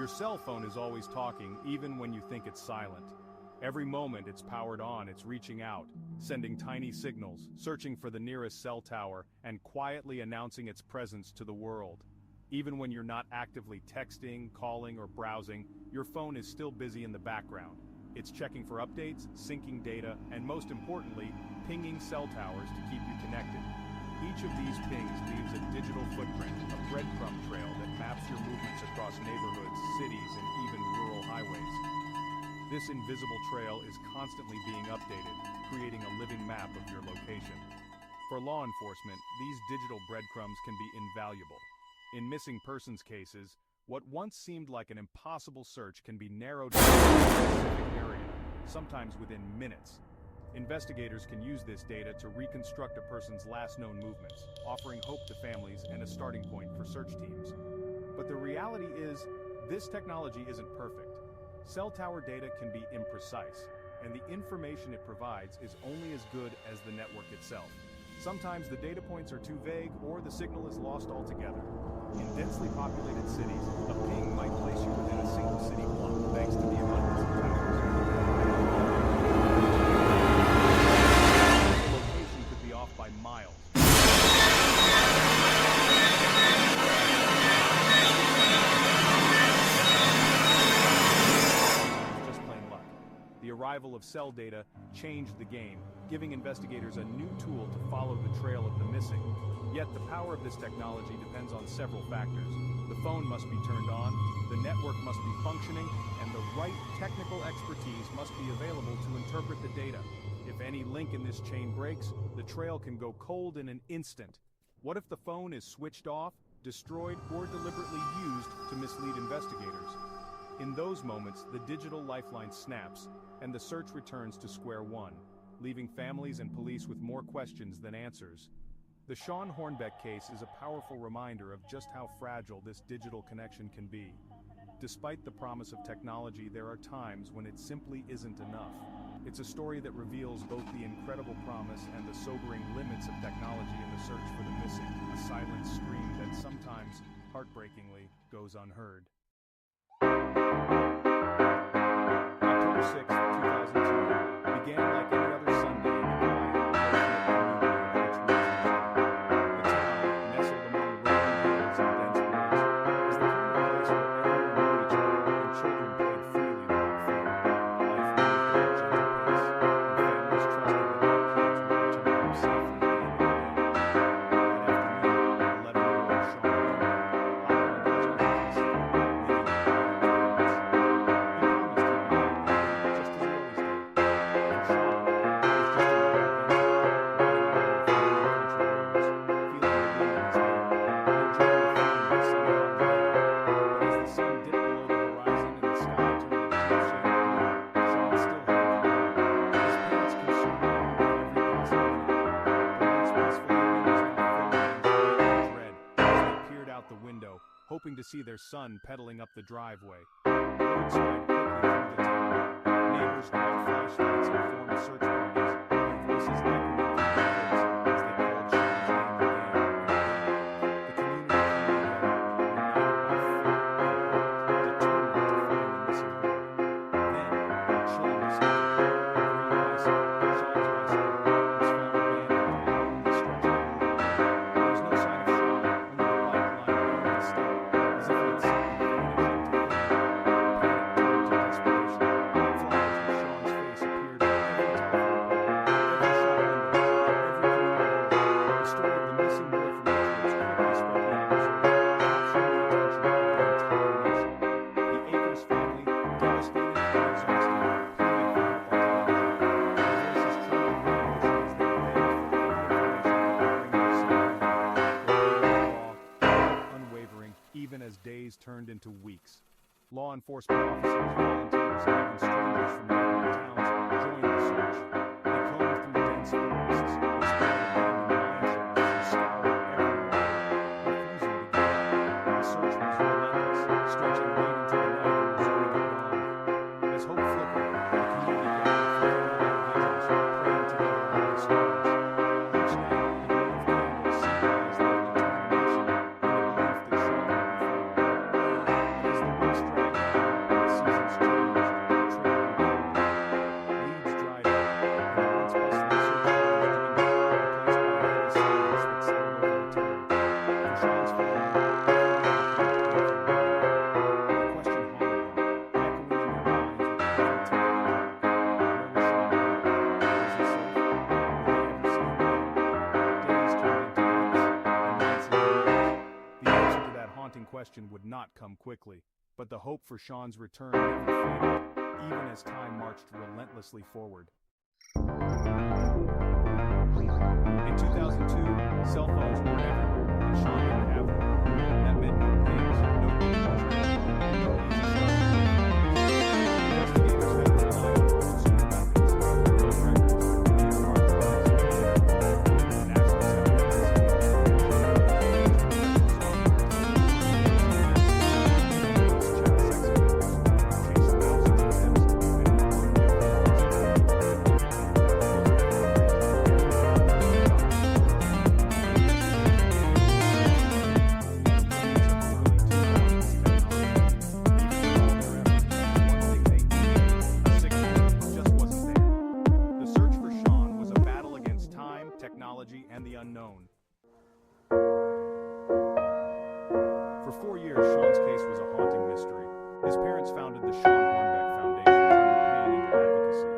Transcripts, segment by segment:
Your cell phone is always talking, even when you think it's silent. Every moment it's powered on, it's reaching out, sending tiny signals, searching for the nearest cell tower, and quietly announcing its presence to the world. Even when you're not actively texting, calling, or browsing, your phone is still busy in the background. It's checking for updates, syncing data, and most importantly, pinging cell towers to keep you connected. Each of these pings leaves a digital footprint, a breadcrumb trail that maps your movements across neighborhoods, cities, and even rural highways. This invisible trail is constantly being updated, creating a living map of your location. For law enforcement, these digital breadcrumbs can be invaluable. In missing persons cases, what once seemed like an impossible search can be narrowed down to a specific area, sometimes within minutes. Investigators can use this data to reconstruct a person's last known movements, offering hope to families and a starting point for search teams. But the reality is, this technology isn't perfect. Cell tower data can be imprecise, and the information it provides is only as good as the network itself. Sometimes the data points are too vague or the signal is lost altogether. In densely populated cities, a ping might place you within a single city block thanks to the abundance of towers. The location could be off by miles. Just plain luck. The arrival of cell data changed the game, giving investigators a new tool to follow the trail of the missing. Yet the power of this technology depends on several factors. The phone must be turned on, the network must be functioning, and the right technical expertise must be available to interpret the data. If any link in this chain breaks, the trail can go cold in an instant. What if the phone is switched off, destroyed, or deliberately used to mislead investigators? In those moments, the digital lifeline snaps, and the search returns to square one, leaving families and police with more questions than answers. The Shawn Hornbeck case is a powerful reminder of just how fragile this digital connection can be. Despite the promise of technology, there are times when it simply isn't enough. It's a story that reveals both the incredible promise and the sobering limits of technology in the search for the missing, a silent scream that sometimes, heartbreakingly, goes unheard. October 6, 2002, began like any other Sunday in the quiet, the town, nestled among rolling hills and dense woods, is the kind of place where everyone knew each other and children played freely without fear. Life moved at a gentle pace, and families trusted that their kids would return home safely at the end of the day. That afternoon, 11-year-old Shawn Hornbeck hopped onto his grandpa's leaving behind his parents. He promised he'd be back later, just as he always did. For Shawn, it was just another adventure, riding along the familiar country roads, feeling the wind in his hair, and enjoying the feeling of sunny hot weather. But as the sun dipped below the horizon and the sky turned a deep shade of blue, Shawn still hadn't come home. His parents consumed him with every passing minute. The once peaceful evening was now filled with anxiety and dread as they peered out the window, hoping to see their son pedaling up the driveway. Word spread quickly through the town. Neighbors grabbed flashlights and formed search parties, their voices echoing through the woods as they called Shawn's name again and again. The community came together, united by fear and hope, determined to find the missing boy. Then, a chilling discovery. A green bicycle, Shawn's bicycle, was found abandoned on a lonely stretch of the road. There was no sign of Shawn, only the bike lying near the stop, as if he had simply vanished into thin air. Panic turned to desperation. Flyers with Shawn's face appeared on every telephone pole, every shop window, and every community hall. The story of the missing boy from the woods quickly spread beyond Missouri, capturing the attention of the entire nation. The Akers family, devastated and exhausted, pleaded for help on television. Their voices trembled with emotion as they begged for any information that would bring their son home. Their faith in law, unwavering, even as days turned into weeks. Law enforcement officers, volunteers, and even strangers from neighboring towns joined the search. They combed through dense forests, explored abandoned mine shafts, and scoured everywhere, refusing to give up. The search was relentless, stretching late into the night and resuming at dawn. As hope flickered, the community gathered for candlelight vigils, praying together under the stars. Each night, the glow of candles symbolized their determination and the belief that Shawn would be found. But as the weeks dragged Sean's family question would not come quickly, but the hope for Shawn's return never faded, even as time marched relentlessly forward. In 2002, cell phones weren't everywhere, and Shawn didn't have one. That meant no pings, no calls, no easy investigators had to rely on consumer methods, phone records, and hard drives, and national technology, and the unknown. For 4 years, Shawn's case was a haunting mystery. His parents founded the Shawn Hornbeck Foundation, turning pain into advocacy.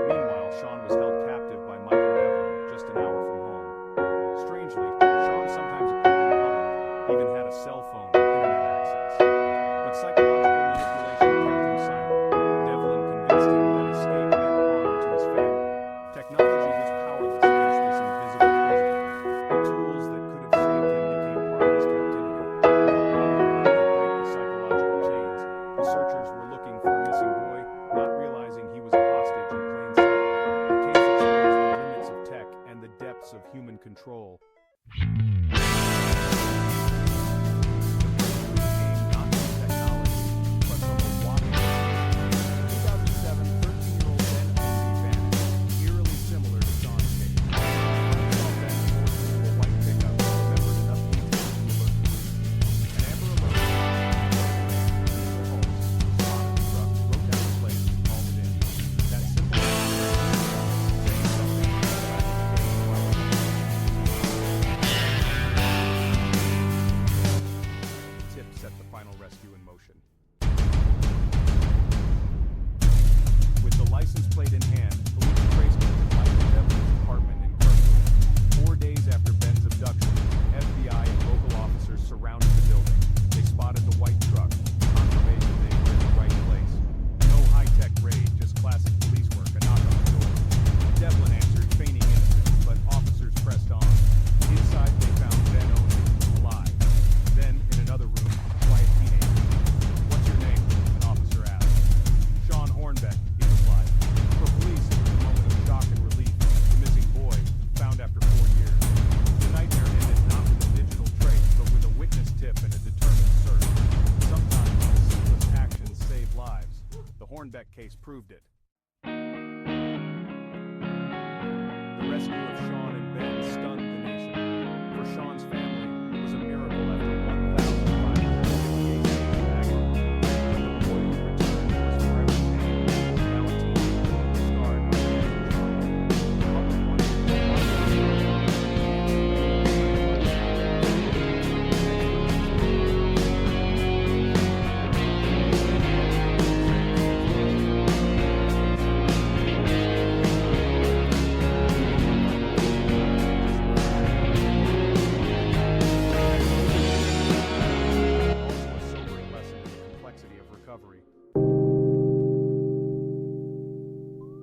Meanwhile, Shawn was held captive by Michael Devlin, just an hour from home. Strangely, Shawn sometimes appeared in public, even had a cell phone and internet access. But psychological manipulation kept him silent. Devlin convinced him that escape meant harm to his family. Technology was powerless against this invisible prison. The tools that could have saved him became part of his captivity. No longer could break the psychological chains. The searchers were looking for a missing boy, not realizing he was a hostage in plain sight. The case exposed the limits of tech and the depths of human control. Set the final rescue in motion. With the license plate in hand, police traced him to Michael Devlin's apartment in Kirkwood. 4 days after Ben's abduction, FBI and local officers surrounded the building. They spotted the white truck, confirmation they were in the right place. No high-tech raid, just classic police work, a knock on the door. Devlin answered, feigning innocence, but officers pressed on. Inside, they found Ben only, alive. Then, in another room, quiet teenager. "What's your name?" an officer asked. "Shawn Hornbeck," he replied. For police, it was a moment of shock and relief. The missing boy, found after 4 years. The nightmare ended not with a digital trace, but with a witness tip and a determined search. Sometimes the simplest actions save lives. The Hornbeck case proved it. The rescue of Shawn and Ben stunned the nation. For Shawn's family, it was a miracle after 1,558 days of agony. When the boy returned, he was forever changed. Now a teen, scarred by the trauma. The public wanted to know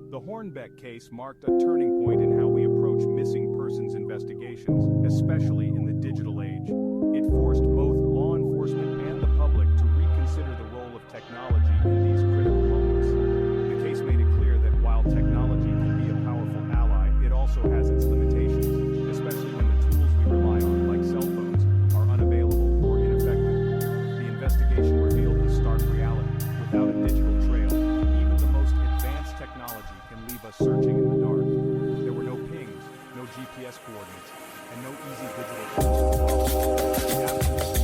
The Hornbeck case marked a turning point in how we approach missing persons investigations, especially in the digital age. It forced both law enforcement and the public to reconsider the role of technology in these critical moments. The case made it clear that while technology can be a powerful ally, it also has its limitations, especially when the tools we rely on, like cell phones, are unavailable or ineffective. The investigation revealed the stark reality. Without a digital trail, even the most advanced technology can leave us searching in the dark. There were no pings, no GPS coordinates, and no easy digital tools to follow. The absence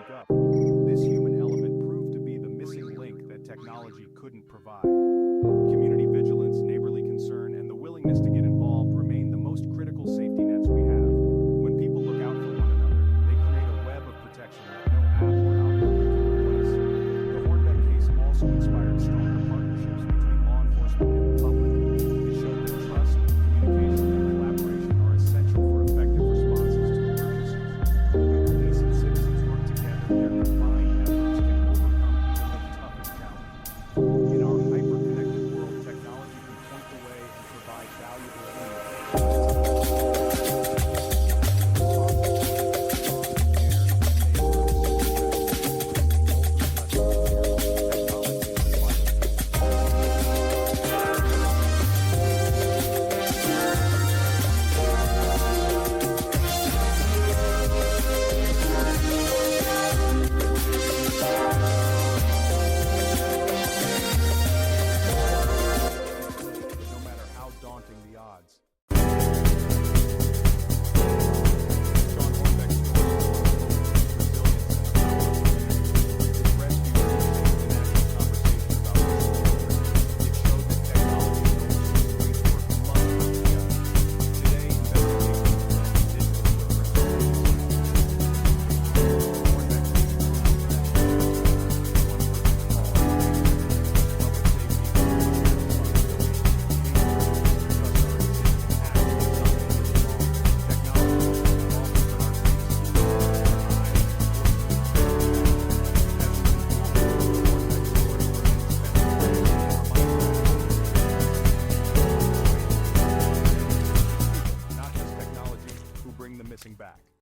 speak up. This human element proved to be the missing link that technology couldn't provide.